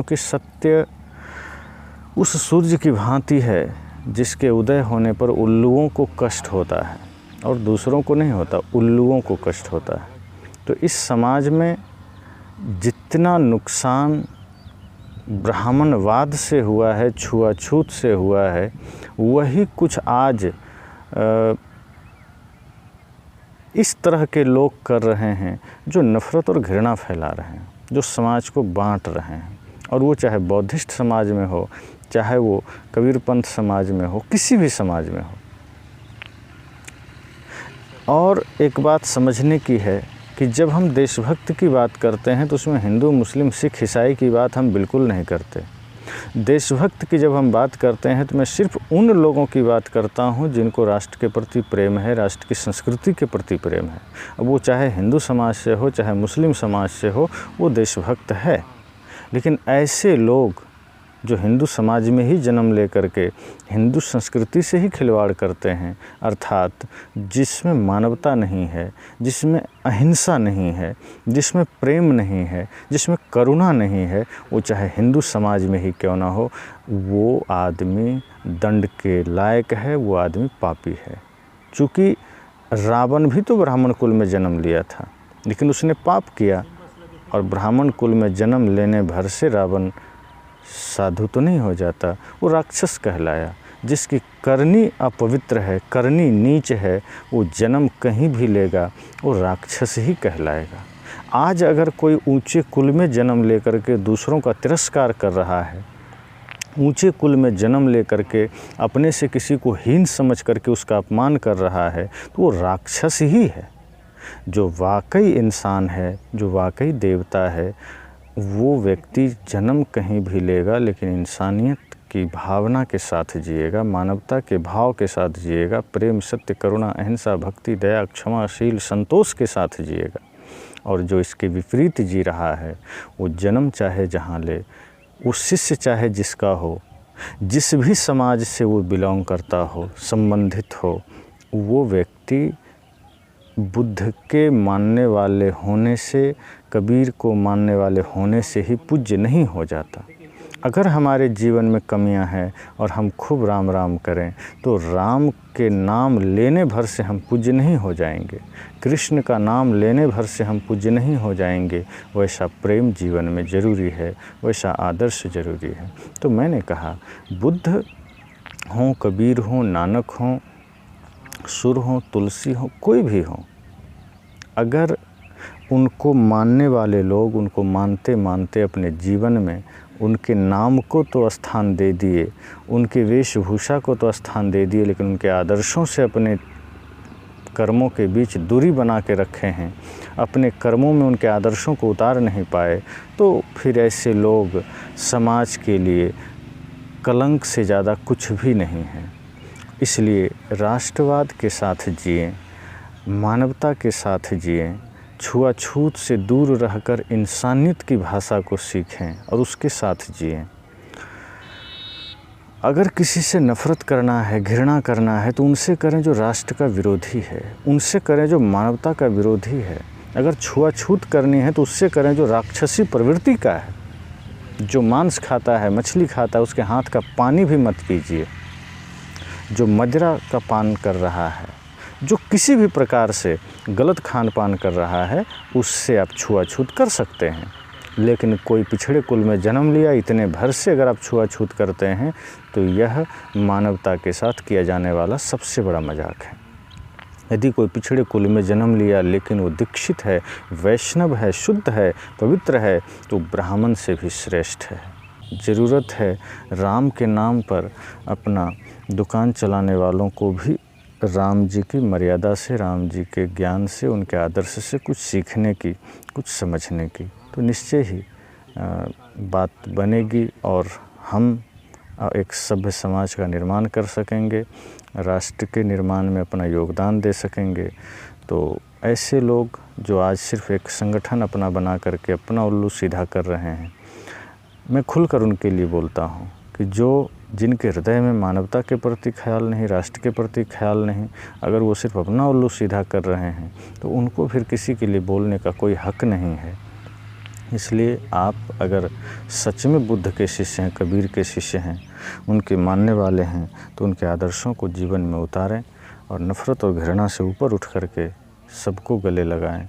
क्योंकि सत्य उस सूर्य की भांति है जिसके उदय होने पर उल्लुओं को कष्ट होता है और दूसरों को नहीं होता, उल्लुओं को कष्ट होता है। तो इस समाज में जितना नुकसान ब्राह्मणवाद से हुआ है, छुआछूत से हुआ है, वही कुछ आज इस तरह के लोग कर रहे हैं जो नफ़रत और घृणा फैला रहे हैं, जो समाज को बांट रहे हैं। और वो चाहे बौद्धिस्ट समाज में हो, चाहे वो कबीरपंथ समाज में हो, किसी भी समाज में हो। और एक बात समझने की है कि जब हम देशभक्त की बात करते हैं तो उसमें हिंदू, मुस्लिम, सिख, ईसाई की बात हम बिल्कुल नहीं करते। देशभक्त की जब हम बात करते हैं तो मैं सिर्फ उन लोगों की बात करता हूं जिनको राष्ट्र के प्रति प्रेम है, राष्ट्र की संस्कृति के प्रति प्रेम है। अब वो चाहे हिंदू समाज से हो, चाहे मुस्लिम समाज से हो, वो देशभक्त है। लेकिन ऐसे लोग जो हिंदू समाज में ही जन्म लेकर के हिंदू संस्कृति से ही खिलवाड़ करते हैं, अर्थात जिसमें मानवता नहीं है, जिसमें अहिंसा नहीं है, जिसमें प्रेम नहीं है, जिसमें करुणा नहीं है, वो चाहे हिंदू समाज में ही क्यों ना हो, वो आदमी दंड के लायक है, वो आदमी पापी है। चूँकि रावण भी तो ब्राह्मण कुल में जन्म लिया था, लेकिन उसने पाप किया, और ब्राह्मण कुल में जन्म लेने भर से रावण साधु तो नहीं हो जाता, वो राक्षस कहलाया। जिसकी करनी अपवित्र है, करनी नीच है, वो जन्म कहीं भी लेगा वो राक्षस ही कहलाएगा। आज अगर कोई ऊंचे कुल में जन्म लेकर के दूसरों का तिरस्कार कर रहा है, ऊंचे कुल में जन्म लेकर के अपने से किसी को हीन समझ करके उसका अपमान कर रहा है, तो वो राक्षस ही है। जो वाकई इंसान है, जो वाकई देवता है, वो व्यक्ति जन्म कहीं भी लेगा लेकिन इंसानियत की भावना के साथ जिएगा, मानवता के भाव के साथ जिएगा, प्रेम, सत्य, करुणा, अहिंसा, भक्ति, दया, क्षमाशील, संतोष के साथ जिएगा। और जो इसके विपरीत जी रहा है, वो जन्म चाहे जहाँ ले, वो शिष्य चाहे जिसका हो, जिस भी समाज से वो बिलोंग करता हो, संबंधित हो, वो व्यक्ति बुद्ध के मानने वाले होने से, कबीर को मानने वाले होने से ही पूज्य नहीं हो जाता। अगर हमारे जीवन में कमियां हैं और हम खूब राम राम करें तो राम के नाम लेने भर से हम पूज्य नहीं हो जाएंगे, कृष्ण का नाम लेने भर से हम पूज्य नहीं हो जाएंगे। वैसा प्रेम जीवन में ज़रूरी है, वैसा आदर्श ज़रूरी है। तो मैंने कहा, बुद्ध हों, कबीर हों, नानक हों, सुर हों, तुलसी हों, कोई भी हों, अगर उनको मानने वाले लोग उनको मानते मानते अपने जीवन में उनके नाम को तो स्थान दे दिए, उनके वेशभूषा को तो स्थान दे दिए, लेकिन उनके आदर्शों से अपने कर्मों के बीच दूरी बना के रखे हैं, अपने कर्मों में उनके आदर्शों को उतार नहीं पाए, तो फिर ऐसे लोग समाज के लिए कलंक से ज़्यादा कुछ भी नहीं है। इसलिए राष्ट्रवाद के साथ जिएं, मानवता के साथ जिएं, छुआछूत से दूर रहकर इंसानियत की भाषा को सीखें और उसके साथ जिएं। अगर किसी से नफ़रत करना है, घृणा करना है, तो उनसे करें जो राष्ट्र का विरोधी है, उनसे करें जो मानवता का विरोधी है। अगर छुआछूत करनी है तो उससे करें जो राक्षसी प्रवृत्ति का है, जो मांस खाता है, मछली खाता है, उसके हाथ का पानी भी मत पीजिए। जो मदिरा का पान कर रहा है, जो किसी भी प्रकार से गलत खान पान कर रहा है, उससे आप छुआछूत कर सकते हैं। लेकिन कोई पिछड़े कुल में जन्म लिया, इतने भर से अगर आप छुआछूत करते हैं तो यह मानवता के साथ किया जाने वाला सबसे बड़ा मजाक है। यदि कोई पिछड़े कुल में जन्म लिया लेकिन वो दीक्षित है, वैष्णव है, शुद्ध है, पवित्र है, तो ब्राह्मण से भी श्रेष्ठ है। ज़रूरत है राम के नाम पर अपना दुकान चलाने वालों को भी राम जी की मर्यादा से, राम जी के ज्ञान से, उनके आदर्श से कुछ सीखने की, कुछ समझने की, तो निश्चय ही बात बनेगी और हम एक सभ्य समाज का निर्माण कर सकेंगे, राष्ट्र के निर्माण में अपना योगदान दे सकेंगे। तो ऐसे लोग जो आज सिर्फ एक संगठन अपना बना करके अपना उल्लू सीधा कर रहे हैं, मैं खुलकर उनके लिए बोलता हूँ कि जिनके हृदय में मानवता के प्रति ख्याल नहीं, राष्ट्र के प्रति ख्याल नहीं, अगर वो सिर्फ अपना उल्लू सीधा कर रहे हैं तो उनको फिर किसी के लिए बोलने का कोई हक नहीं है। इसलिए आप अगर सच में बुद्ध के शिष्य हैं, कबीर के शिष्य हैं, उनके मानने वाले हैं, तो उनके आदर्शों को जीवन में उतारें और नफ़रत और घृणा से ऊपर उठ कर के सबको गले लगाएं।